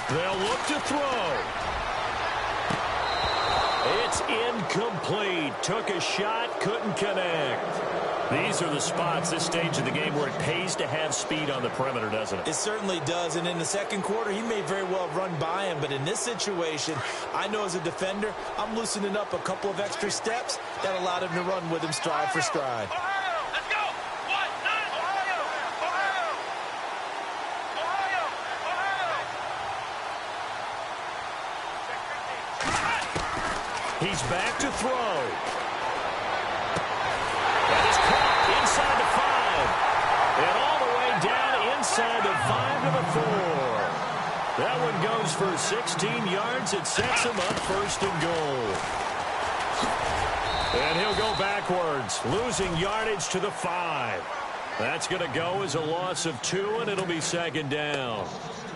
They'll look to throw. It's incomplete. Took a shot, couldn't connect. These are the spots, this stage of the game, where it pays to have speed on the perimeter, doesn't it? It certainly does, and in the second quarter, he may very well run by him, but in this situation, I know as a defender, I'm loosening up a couple of extra steps that allowed him to run with him stride for stride. He's back to throw. That is caught inside the 5. And all the way down inside the 5 to the 4. That one goes for 16 yards. It sets him up first and goal. And he'll go backwards, losing yardage to the 5. That's going to go as a loss of 2, and it'll be second down.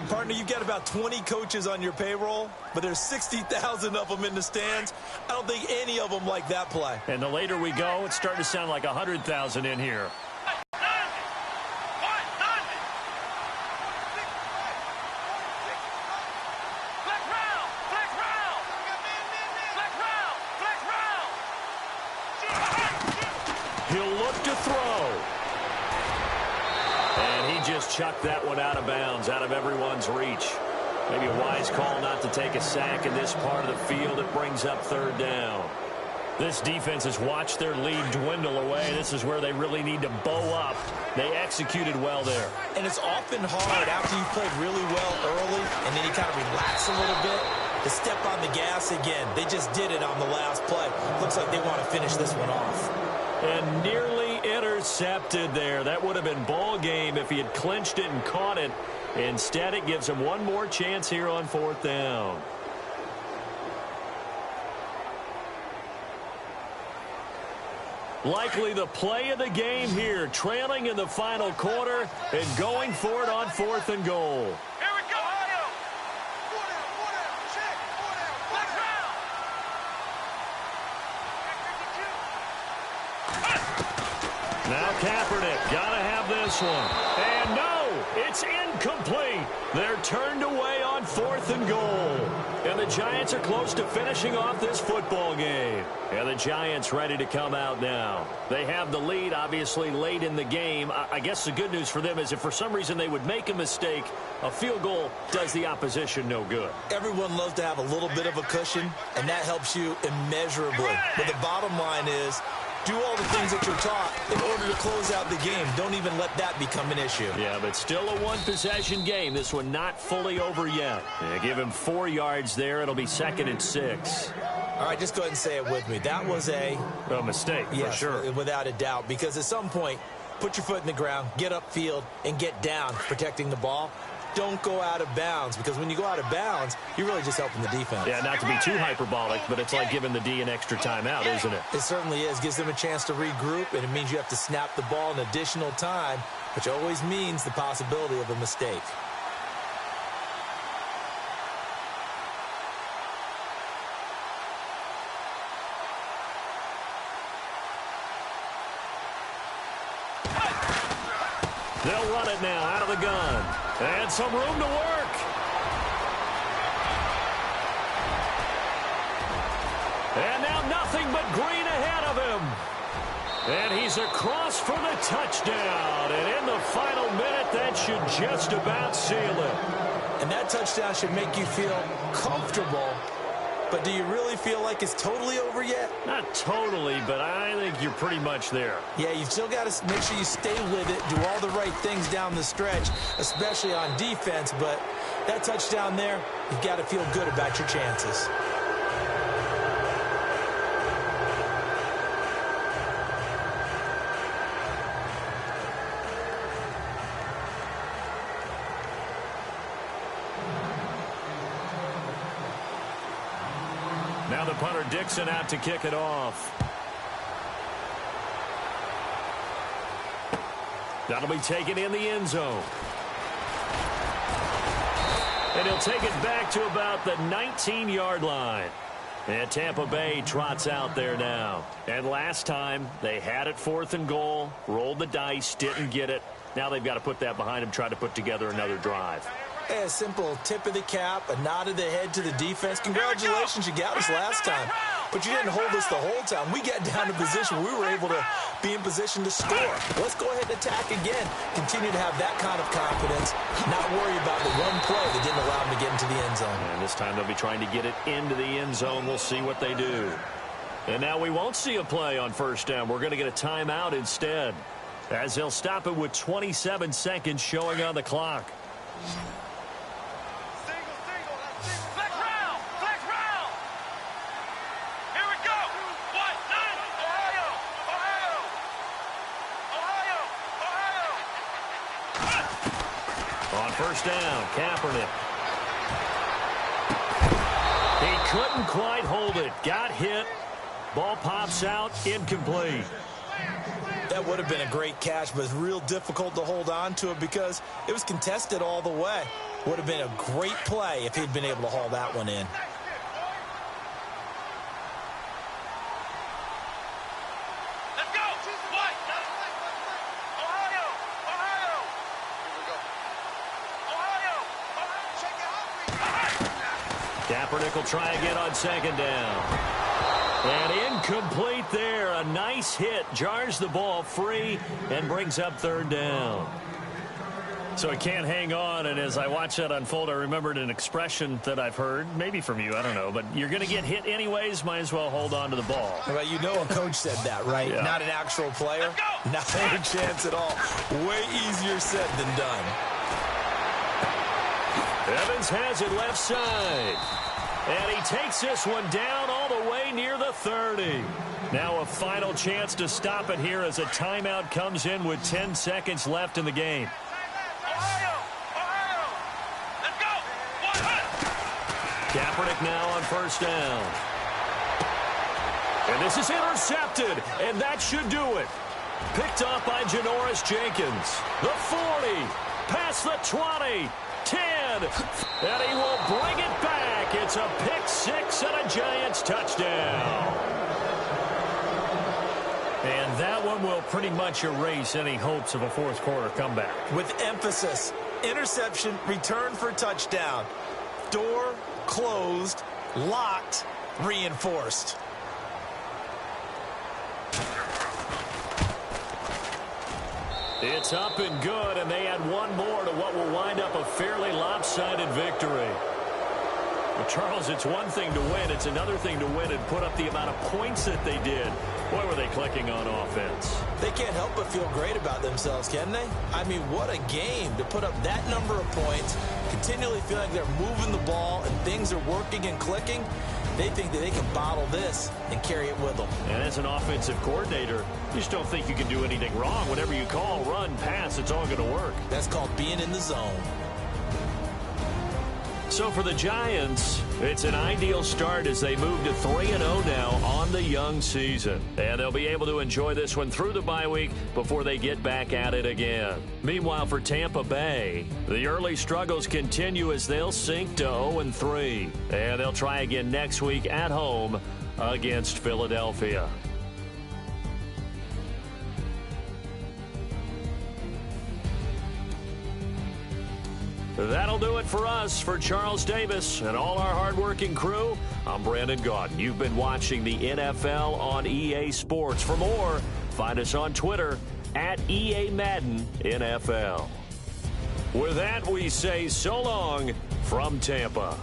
Partner, you've got about 20 coaches on your payroll, but there's 60,000 of them in the stands. I don't think any of them like that play. And the later we go, it's starting to sound like 100,000 in here. He'll look to throw. And he just chucked that one out of bounds, out of everyone's reach. Maybe a wise call not to take a sack in this part of the field. It brings up third down. This defense has watched their lead dwindle away. This is where they really need to bow up. They executed well there. And it's often hard after you've played really well early and then you kind of relax a little bit to step on the gas again. They just did it on the last play. Looks like they want to finish this one off. And nearly intercepted there. That would have been ball game if he had clinched it and caught it. Instead, it gives him one more chance here on 4th down. Likely the play of the game here, trailing in the final quarter and going for it on 4th and goal. Here we go, Ohio. 4 down, check, 4 down, flex round. Now Kaepernick, gotta have this one. And no, it's incomplete. They're turned away on 4th and goal. And the Giants are close to finishing off this football game. And the Giants ready to come out now. They have the lead, obviously, late in the game. I guess the good news for them is if for some reason they would make a mistake, a field goal does the opposition no good. Everyone loves to have a little bit of a cushion, and that helps you immeasurably. But the bottom line is, do all the things that you're taught in order to close out the game. Don't even let that become an issue. Yeah, but still a one-possession game. This one not fully over yet. Give him 4 yards there. It'll be 2nd and 6. All right, just go ahead and say it with me. That was a mistake, yes, for sure. Without a doubt, because at some point, put your foot in the ground, get upfield, and get down protecting the ball. Don't go out of bounds, because when you go out of bounds, you're really just helping the defense. Yeah, not to be too hyperbolic, but it's like giving the D an extra timeout, isn't it? It certainly is. Gives them a chance to regroup, and it means you have to snap the ball an additional time, which always means the possibility of a mistake. They'll run it now out of the gun. And some room to work. And now nothing but green ahead of him. And he's across for the touchdown. And in the final minute, that should just about seal it. And that touchdown should make you feel comfortable. But do you really feel like it's totally over yet? Not totally, but I think you're pretty much there. Yeah, you've still got to make sure you stay with it, do all the right things down the stretch, especially on defense. But that touchdown there, you've got to feel good about your chances. Now the punter Dixon out to kick it off. That'll be taken in the end zone. And he'll take it back to about the 19-yard line. And Tampa Bay trots out there now. And last time, they had it 4th and goal, rolled the dice, didn't get it. Now they've got to put that behind them, try to put together another drive. A simple tip of the cap, a nod of the head to the defense. Congratulations, you got us last time. But you didn't hold us the whole time. We got down to position. We were able to be in position to score. Let's go ahead and attack again. Continue to have that kind of confidence. Not worry about the one play that didn't allow them to get into the end zone. And this time they'll be trying to get it into the end zone. We'll see what they do. And now we won't see a play on 1st down. We're going to get a timeout instead, as they'll stop it with 27 seconds showing on the clock. On 1st down, Kaepernick. He couldn't quite hold it. Got hit. Ball pops out. Incomplete. That would have been a great catch, but it's real difficult to hold on to it because it was contested all the way. Would have been a great play if he'd been able to haul that one in. Kaepernick will try again on 2nd down. And incomplete there. A nice hit. Jars the ball free and brings up 3rd down. So it can't hang on, and as I watch that unfold, I remembered an expression that I've heard, maybe from you, I don't know, but you're going to get hit anyways, might as well hold on to the ball. Well, you know a coach said that, right? Yeah. Not an actual player. Not a chance at all. Way easier said than done. Evans has it left side. And he takes this one down all the way near the 30. Now a final chance to stop it here as a timeout comes in with 10 seconds left in the game. Kaepernick now on first down. And this is intercepted, and that should do it. Picked up by Janoris Jenkins. The 40, past the 20, 10, and he will bring it back. It's a pick six and a Giants touchdown. And that one will pretty much erase any hopes of a fourth quarter comeback. With emphasis, interception, return for touchdown. Door closed, locked, reinforced. It's up and good, and they add one more to what will wind up a fairly lopsided victory. Well, Charles, it's one thing to win. It's another thing to win and put up the amount of points that they did. Boy, were they clicking on offense. They can't help but feel great about themselves, can they? I mean, what a game to put up that number of points, continually feel like they're moving the ball and things are working and clicking. They think that they can bottle this and carry it with them. And as an offensive coordinator, you just don't think you can do anything wrong. Whatever you call, run, pass, it's all going to work. That's called being in the zone. So for the Giants, it's an ideal start as they move to 3-0 now on the young season. And they'll be able to enjoy this one through the bye week before they get back at it again. Meanwhile, for Tampa Bay, the early struggles continue as they'll sink to 0-3. And they'll try again next week at home against Philadelphia. That'll do it for us. For Charles Davis and all our hardworking crew, I'm Brandon Gaudin. You've been watching the NFL on EA Sports. For more, find us on Twitter at EA Madden NFL. With that, we say so long from Tampa.